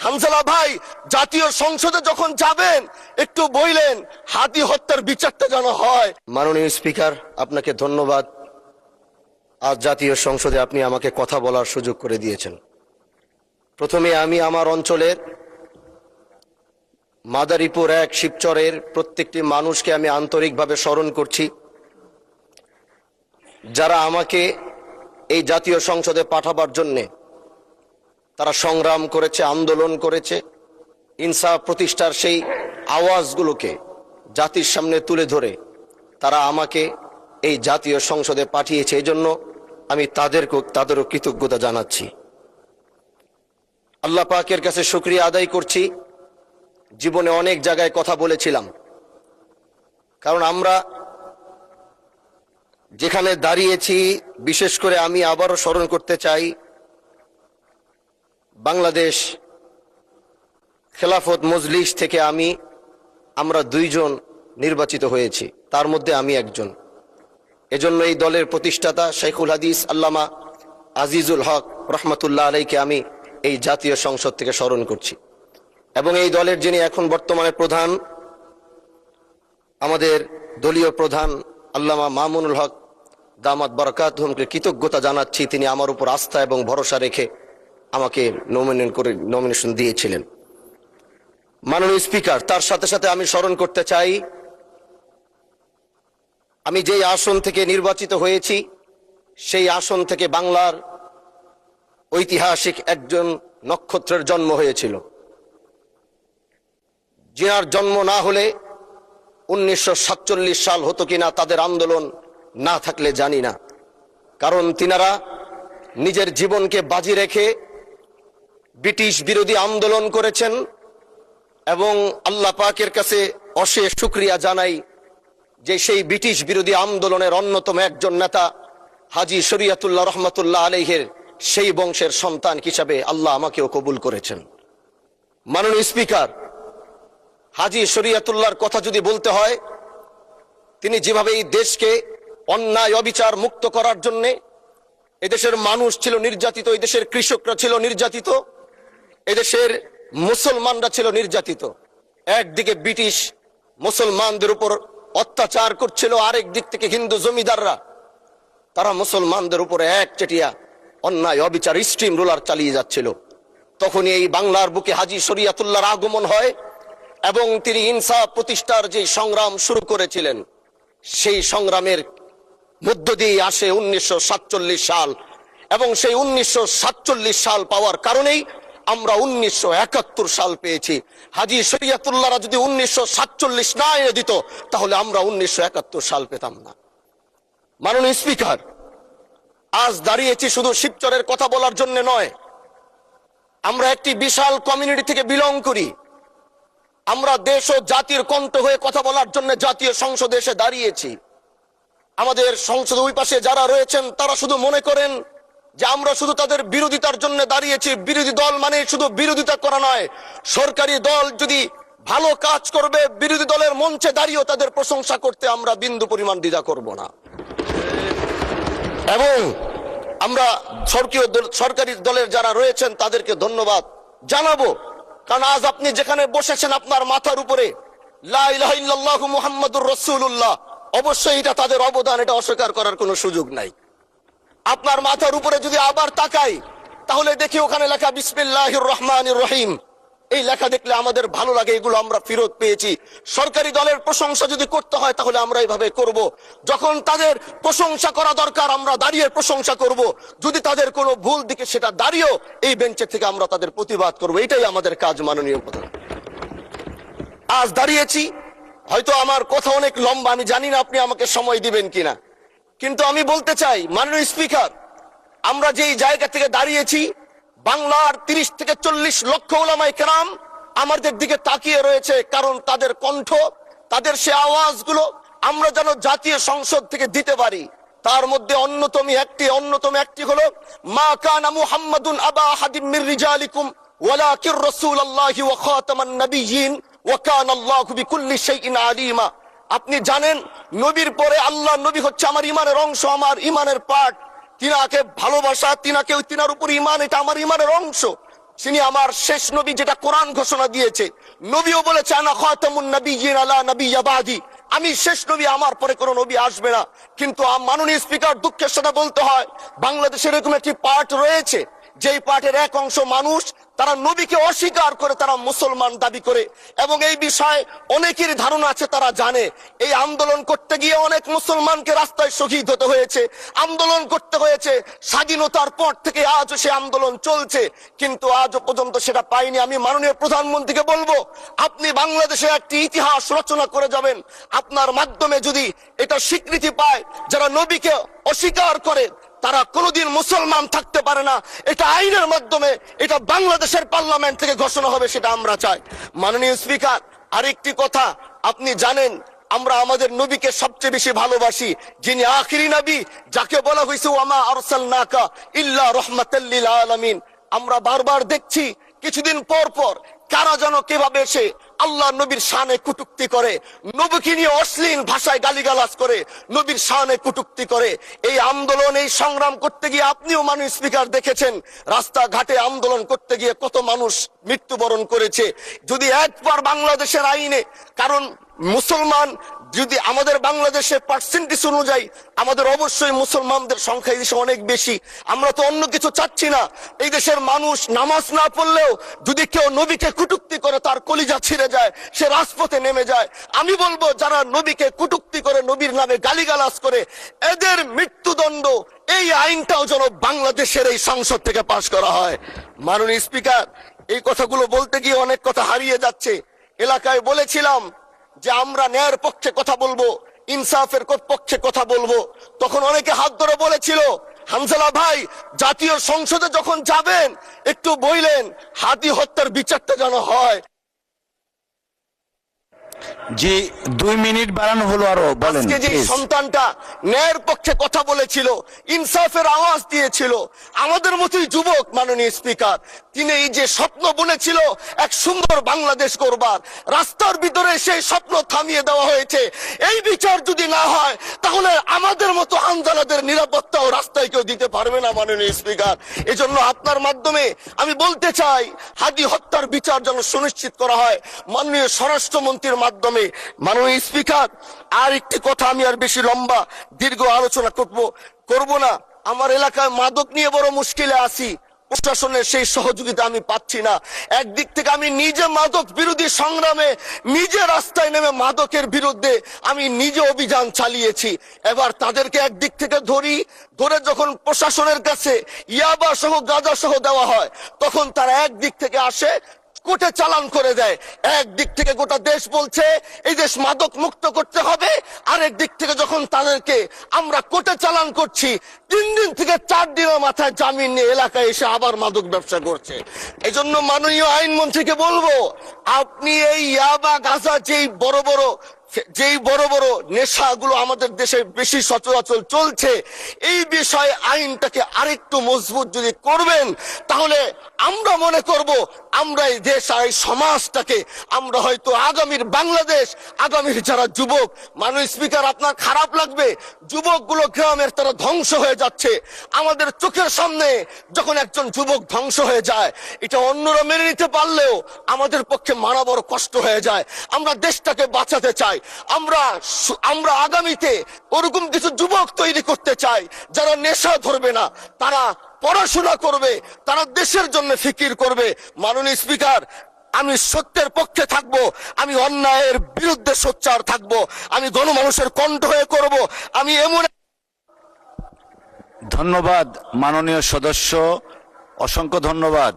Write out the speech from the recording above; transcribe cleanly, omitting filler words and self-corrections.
হানজালা ভাই, জাতীয় সংসদে যখন যাবেন একটু বললেন হাদি হত্যার বিচারটা যেন হয়। মাননীয় স্পিকার, আপনাকে ধন্যবাদ। আজ জাতীয় সংসদে আপনি আমাকে কথা বলার সুযোগ করে দিয়েছেন। প্রথমে আমি আমার অঞ্চলের মাদারীপুর ১ শিবচরের প্রত্যেকটি মানুষকে আমি আন্তরিকভাবে স্মরণ করছি, যারা আমাকে এই জাতীয় সংসদে পাঠাবার জন্যে তারা সংগ্রাম করেছে, আন্দোলন করেছে, ইনসাফ প্রতিষ্ঠার সেই আওয়াজগুলোকে জাতির সামনে তুলে ধরে তারা আমাকে এই জাতীয় সংসদে পাঠিয়েছে। এই জন্য আমি তাদেরও কৃতজ্ঞতা জানাচ্ছি। আল্লাহ পাকের কাছে শুকরিয়া আদায় করছি। জীবনে অনেক জায়গায় কথা বলেছিলাম, কারণ আমরা যেখানে দাঁড়িয়েছি, বিশেষ করে আমি আবারও স্মরণ করতে চাই, বাংলাদেশ খেলাফত মজলিস থেকে আমরা ২ জন নির্বাচিত হয়েছি, তার মধ্যে আমি একজন। এজন্য এই দলের প্রতিষ্ঠাতা শাইখুল হাদিস আল্লামা আজিজুল হক রহমতুল্লাহ আলাইকে আমি এই জাতীয় সংসদ থেকে স্মরণ করছি, এবং এই দলের যিনি এখন বর্তমানে প্রধান, আমাদের দলীয় প্রধান আল্লামা মামুনুল হক দামাত বারাকাতুহুমকে কৃতজ্ঞতা জানাচ্ছি। তিনি আমার উপর আস্থা এবং ভরসা রেখে আমাকে নমিনেশন দিয়েছিলেন। মাননীয় স্পিকার, তার সাথে সাথে আমি স্মরণ করতে চাই, আমি যেই আসন থেকে নির্বাচিত হয়েছি সেই আসন থেকে বাংলার ঐতিহাসিক একজন নক্ষত্রের জন্ম হয়েছিল, যার জন্ম না হলে 1947 সাল হতো কিনা তাদের আন্দোলন না থাকলে জানি না, কারণ তিনারা নিজের জীবনকে বাজি রেখে ব্রিটিশ বিরোধী আন্দোলন করেছেন। এবং আল্লাহ পাকের কাছে অশেষ শুকরিয়া জানাই যে সেই ব্রিটিশ বিরোধী আন্দোলনের অন্যতম একজন নেতা হাজী শরীয়তুল্লাহ রহমতুল্লাহ আলাইহির সেই বংশের সন্তান হিসাবে আল্লাহ আমাকেও কবুল করেছেন। মাননীয় স্পিকার, হাজী শরীয়তুল্লাহর কথা যদি বলতে হয়, তিনি যেভাবে এই দেশকে অন্যায় অবিচার মুক্ত করার জন্য, এদেশের মানুষ ছিল নির্যাতিত, এদেশের কৃষকরা ছিল নির্যাতিত, এদেশের মুসলমানরা ছিল নির্যাতিত। একদিকে ব্রিটিশ মুসলমানদের উপর অত্যাচার করছিল, আরেক দিক থেকে হিন্দু জমিদাররা তারা মুসলমানদের উপরে একচেটিয়া অন্যায় অবিচার স্ট্রিম রোলার চালিয়ে যাচ্ছিল। তখনই এই বাংলার বুকে হাজী শরীয়তুল্লাহর আগমন হয় এবং তিনি ইনসাফ প্রতিষ্ঠার যে সংগ্রাম শুরু করেছিলেন, সেই সংগ্রামের মধ্য দিয়ে আসে 1947 সাল, এবং সেই 1947 সাল পাওয়ার কারণেই আমরা 1971 সাল পেয়েছি। হাজী শরীয়তুল্লাহরা যদি 1947 না এনে দিত, তাহলে আমরা 1971 সাল পেতাম না। মাননীয় স্পিকার, আজ দাঁড়িয়েছি শুধু শিবচরের কথা বলার জন্য নয়, আমরা একটি বিশাল কমিউনিটি থেকে বিলং করি। আমরা দেশ ও জাতির কণ্ঠ হয়ে কথা বলার জন্য জাতীয় সংসদে এসে দাঁড়িয়েছি। আমাদের সংসদ ওই পাশে যারা রয়েছেন তারা শুধু মনে করেন যে আমরা শুধু তাদের বিরোধিতার জন্য দাঁড়িয়েছি। বিরোধী দল মানে শুধু বিরোধিতা করা নয়, সরকারি দল যদি ভালো কাজ করবে, বিরোধী দলের মঞ্চে দাঁড়িয়েও তাদের প্রশংসা করতে আমরা বিন্দু পরিমাণ দ্বিধা করব না। এবং আমরা সরকারি দলের যারা রয়েছেন তাদেরকে ধন্যবাদ জানাবো, কারণ আজ আপনি যেখানে বসেছেন আপনার মাথার উপরে লা ইলাহা ইল্লাল্লাহু মুহাম্মাদুর রাসূলুল্লাহ, অবশ্যই এটা তাদের অবদান, এটা অস্বীকার করার কোনো সুযোগ নাই। আপনার মাথার উপরে যদি আবার তাকাই, তাহলে দেখি ওখানে লেখা বিসমিল্লাহির রহমানির রহিম। এই লেখা দেখলে আমাদের ভালো লাগে, এগুলো আমরা ফেরত পেয়েছি। সরকারি দলের প্রশংসা যদি করতে হয় তাহলে আমরা এইভাবে করব। যখন তাদের প্রশংসা করা দরকার আমরা দাঁড়িয়ে প্রশংসা করব, যদি তাদের কোনো ভুল দিকে সেটা দাঁড়িয়েও এই বেঞ্চের থেকে আমরা তাদের প্রতিবাদ করব। এটাই আমাদের কাজ। মাননীয় প্রধান, আজ দাঁড়িয়েছি, হয়তো আমার কথা অনেক লম্বা, আমি জানি না আপনি আমাকে সময় দিবেন কিনা, কিন্তু আমি বলতে চাই মাননীয় স্পিকার, আমরা যেই জায়গা থেকে দাঁড়িয়েছি, বাংলার 30 থেকে 40 লক্ষ উলামায়ে কেরাম আমাদের দিকে তাকিয়ে রয়েছে, কারণ তাদের কণ্ঠ, তাদের সে আওয়াজগুলো আমরা যেন জাতীয় সংসদ থেকে দিতে পারি। তার মধ্যে অন্যতম একটি হলো মা কানা মুহাম্মাদুন আবা আহাদিম মির রিজালিকুম ওয়ালাকির রাসূলুল্লাহি ওয়া খাতামান নাবিয়্যিন ওয়া কানা আল্লাহু বিকুল্লি শাইইন আলিমা। আপনি জানেন, নবীর পরে আল্লাহ নবী হচ্ছে আমার ইমানের অংশ, আমার ইমানের পার্ট। তিনাকে ভালোবাসা, তিনার উপর ইমান, এটা আমার ইমানের অংশ। তিনি আমার শেষ নবী, যেটা কোরআন ঘোষণা দিয়েছে। নবীও বলেছে আনা খাতামুন নাবিয়্যিন আলা নাবিয়্যা বাদি, আমি শেষ নবী, আমার পরে কোনো নবী আসবে না। কিন্তু মাননীয় স্পিকার, দুঃখের সাথে বলতে হয়, বাংলাদেশের এরকম একটি পার্ট রয়েছে, যেই পার্টের এক অংশ মানুষ তারা নবীকে অস্বীকার করে, তারা মুসলমান দাবি করে। এবং এই বিষয়ে অনেকের ধারণা আছে, তারা জানে এই আন্দোলন করতে গিয়ে অনেক মুসলমানকে রাস্তায় শহীদ হতে হয়েছে, আন্দোলন করতে হয়েছে। স্বাধীনতার পর থেকে আজও সে আন্দোলন চলছে, কিন্তু আজও পর্যন্ত সেটা পাইনি। আমি মাননীয় প্রধানমন্ত্রীকে বলবো, আপনি বাংলাদেশে একটি ইতিহাস রচনা করে যাবেন। আপনার মাধ্যমে যদি এটা স্বীকৃতি পায়, যারা নবীকে অস্বীকার করে তারা কোনোদিন মুসলমান থাকতে পারে না, এটা আইনের মাধ্যমে, এটা বাংলাদেশের পার্লামেন্ট থেকে ঘোষণা হবে, সেটা আমরা চাই। মাননীয় স্পিকার, আরেকটি কথা, আপনি জানেন আমরা আমাদের নবীকে সবচেয়ে বেশি ভালোবাসি, যিনি আখিরি নবী, যাকে বলা হয়েছে ওয়ামা আরসালনাকা ইল্লা রাহমাতাল লিল আলামিন। আমরা বারবার দেখছি কিছুদিন পর পর কারা যেন কিভাবে এসে আল্লাহ নবীর শানে কটূক্তি করে, নবীকে নিয়ে অশ্লীল ভাষায় গালিগালাজ করে, নবীর শানে কটূক্তি করে। এই আন্দোলন, এই সংগ্রাম করতে গিয়ে আপনিও মাননীয় স্পিকার দেখেছেন, রাস্তাঘাটে আন্দোলন করতে গিয়ে কত মানুষ মৃত্যুবরণ করেছে। যদি একবার বাংলাদেশের আইনে, কারণ মুসলমান যদি আমাদের বাংলাদেশের পার্সেন্টেজ অনুযায়ী আমাদের অবশ্যই মুসলমানদের সংখ্যা এই দেশে অনেক বেশি। আমরা তো অন্য কিছু চাচ্ছি না। এই দেশের মানুষ নামাজ না পড়লেও যদি কেউ নবীকে কটূক্তি করে, তার কলিজা ছিঁড়ে যায়, সে রাজপথে নেমে যায়। আমি বলবো, যারা নবীকে কটূক্তি করে, নবীর নামে গালিগালাজ করে, এদের মৃত্যুদণ্ড, এই আইনটাও যেন বাংলাদেশের এই সংসদ থেকে পাশ করা হয়। মাননীয় স্পিকার, এই কথাগুলো বলতে গিয়ে অনেক কথা হারিয়ে যাচ্ছে। এলাকায় বলেছিলাম যে আমরা ন্যায়ের পক্ষে কথা বলবো, ইনসাফের পক্ষে কথা বলবো। তখন অনেকে হাত ধরে বলেছিল, হামজালা ভাই, জাতীয় সংসদে যখন যাবেন একটু বইলেন হাদি হত্যার বিচারটা যেন হয়। জি, 2 মিনিট বাড়ানো হলো, আরো বলেন। আজকে যে সন্তানটা ন্যায়ের পক্ষে কথা বলেছিল, ইনসাফের আওয়াজ দিয়েছিল, আমাদের মতোই যুবক, মাননীয় স্পিকার, তিনি এই যে স্বপ্ন বুনেছিল এক সুন্দর বাংলাদেশ করবার, রাস্তার ভিতরে সেই স্বপ্ন থামিয়ে দেওয়া হয়েছে। এই বিচার যদি না হয়, তাহলে আমাদের মতো আন্দোলনের নিরাপত্তাও রাস্তায় কেউ দিতে পারবে না, মাননীয় স্পিকার। এজন্য আপনার মাধ্যমে আমি বলতে চাই, হাদি হত্যার বিচার যেন সুনিশ্চিত করা হয় মাননীয় স্বরাষ্ট্রমন্ত্রীর মাধ্যমে। মাননীয় স্পিকার, আর একটি কথা, আমি আর বেশি লম্বা দীর্ঘ আলোচনা করব না। আমার এলাকায় মাদক নিয়ে বড় মুশকিলে আছি, প্রশাসনের সেই সহযোগিতা আমি পাচ্ছি না। একদিক থেকে আমি নিজে মাদক বিরোধী সংগ্রামে নিজে রাস্তায় নেমে মাদকের বিরুদ্ধে আমি নিজে অভিযান চালিয়েছি। এবার তাদেরকে একদিক থেকে ধরে যখন প্রশাসনের কাছে ইয়াবা সহ গাঁজা সহ দেওয়া হয়, তখন তারা একদিক থেকে আসে, কোর্টে চালান করে দেয়। একদিক থেকে গোটা দেশ বলছে এই দেশ মাদক মুক্ত করতে হবে, আরেক দিক থেকে যখন তাদেরকে আমরা কোর্টে চালান করছি, 3 দিন থেকে 4 দিনের মাথায় জামিন নিয়ে এলাকায় এসে আবার মাদক ব্যবসা করছে। এই জন্য মাননীয় আইনমন্ত্রীকে বলবো, আপনি এই ইয়াবা গাঁজা যেই বড় বড় নেশাগুলো আমাদের দেশে বেশি সচরাচর চলছে, এই বিষয়ে আইনটাকে আরেকটু মজবুত যদি করবেন, তাহলে আমরা মনে করব আমরা এই দেশ আর এই সমাজটাকে আমরা হয়তো আগামীর বাংলাদেশ, আগামীর যারা যুবক, মাননীয় স্পিকার, আপনার খারাপ লাগবে, যুবকগুলো গ্রামের তারা ধ্বংস হয়ে যাচ্ছে। আমাদের চোখের সামনে যখন একজন যুবক ধ্বংস হয়ে যায়, এটা অন্যরা মেনে নিতে পারলেও আমাদের পক্ষে মানা বড় কষ্ট হয়ে যায়। আমরা দেশটাকে বাঁচাতে চাই। আমরা আগামীতে ওরকম কিছু যুবক তৈরি করতে চাই, যারা নেশা ধরবে না, তারা পড়াশোনা করবে, তারা দেশের জন্য ফিকির করবে। মাননীয় স্পিকার, আমি সত্যের পক্ষে থাকবো, আমি অন্যায়ের বিরুদ্ধে সোচ্চার থাকবো, আমি গণমানুষের কণ্ঠ হয়ে করব। আমি এমন। ধন্যবাদ মাননীয় সদস্য, অসংখ্য ধন্যবাদ।